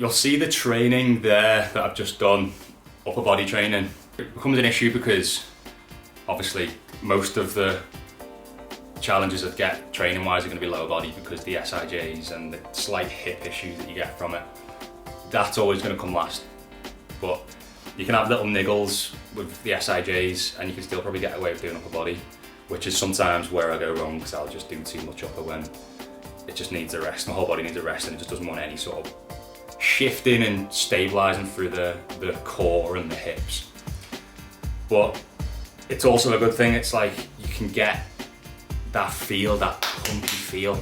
You'll see the training there that I've just done, upper body training. It becomes an issue because obviously most of the challenges that get training wise are going to be lower body because the SIJs and the slight hip issue that you get from it, that's always going to come last. But you can have little niggles with the SIJs and you can still probably get away with doing upper body, which is sometimes where I go wrong because I'll just do too much upper when it just needs a rest. My whole body needs a rest and it just doesn't want any sort of shifting and stabilising through the core and the hips. But it's also a good thing, it's like you can get that feel, that pumpy feel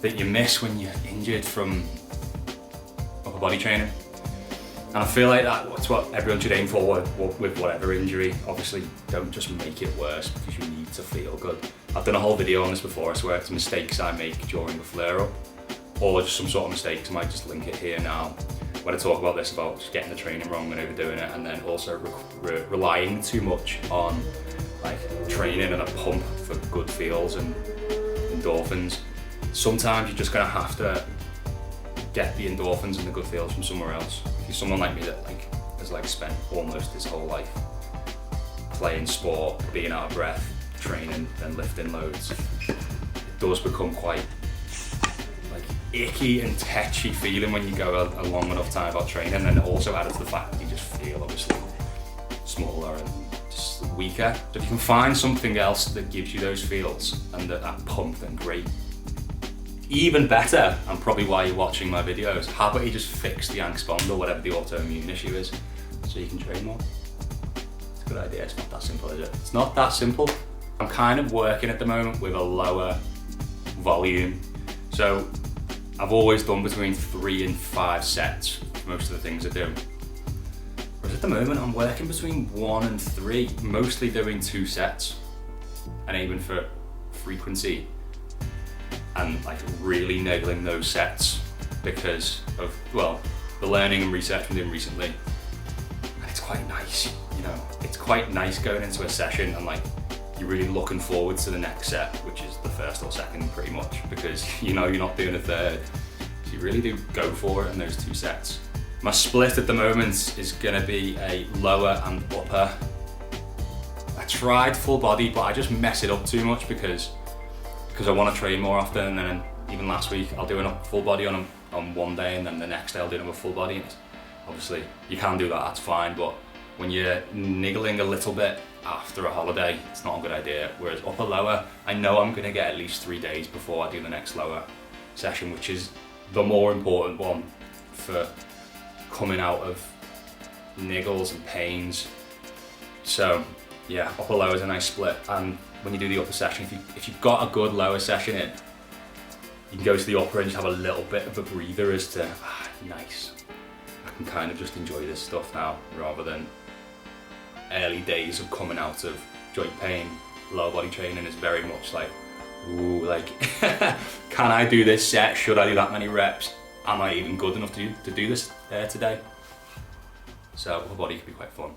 that you miss when you're injured from upper body training. And I feel like that's what everyone should aim for with whatever injury. Obviously, don't just make it worse because you need to feel good. I've done a whole video on this before, I swear, it's mistakes I make during the flare-up, or just some sort of mistakes. I might just link it here now when I talk about this, about just getting the training wrong and overdoing it, and then also relying too much on like training and a pump for good feels and endorphins. Sometimes you're just gonna have to get the endorphins and the good feels from somewhere else. If you're someone like me that has spent almost his whole life playing sport, being out of breath, training and lifting loads, it does become quite icky and tetchy feeling when you go a long enough time without training, and also added to the fact that you just feel obviously smaller and just weaker. So if you can find something else that gives you those feels and that pump, then great. Even better, and probably why you're watching my videos, how about you just fix the Ankylosing spondyl, whatever the autoimmune issue is, so you can train more. It's a good idea, it's not that simple, is it? It's not that simple. I'm kind of working at the moment with a lower volume. So I've always done between 3 and 5 sets for most of the things I do. Whereas at the moment I'm working between 1 and 3, mostly doing 2 sets and aiming for frequency and really nailing those sets because of, well, the learning and research I'm doing recently. And it's quite nice, you know, it's quite nice going into a session and you're really looking forward to the next set, which is the first or second pretty much, because you know you're not doing a third. So you really do go for it in those 2 sets. My split at the moment is gonna be a lower and upper. I tried full body, but I just mess it up too much because I want to train more often, and then even last week I'll do a full body on one day and then the next day I'll do a full body. And obviously you can do that, that's fine, but when you're niggling a little bit after a holiday, it's not a good idea. Whereas upper lower, I know I'm gonna get at least 3 days before I do the next lower session, which is the more important one for coming out of niggles and pains. So yeah, upper lower is a nice split. And when you do the upper session, if you've got a good lower session in, you can go to the upper and just have a little bit of a breather as to, nice, I can kind of just enjoy this stuff now, rather than early days of coming out of joint pain. Lower body training is very much ooh, can I do this set? Should I do that many reps? Am I even good enough to do this today? So upper body can be quite fun.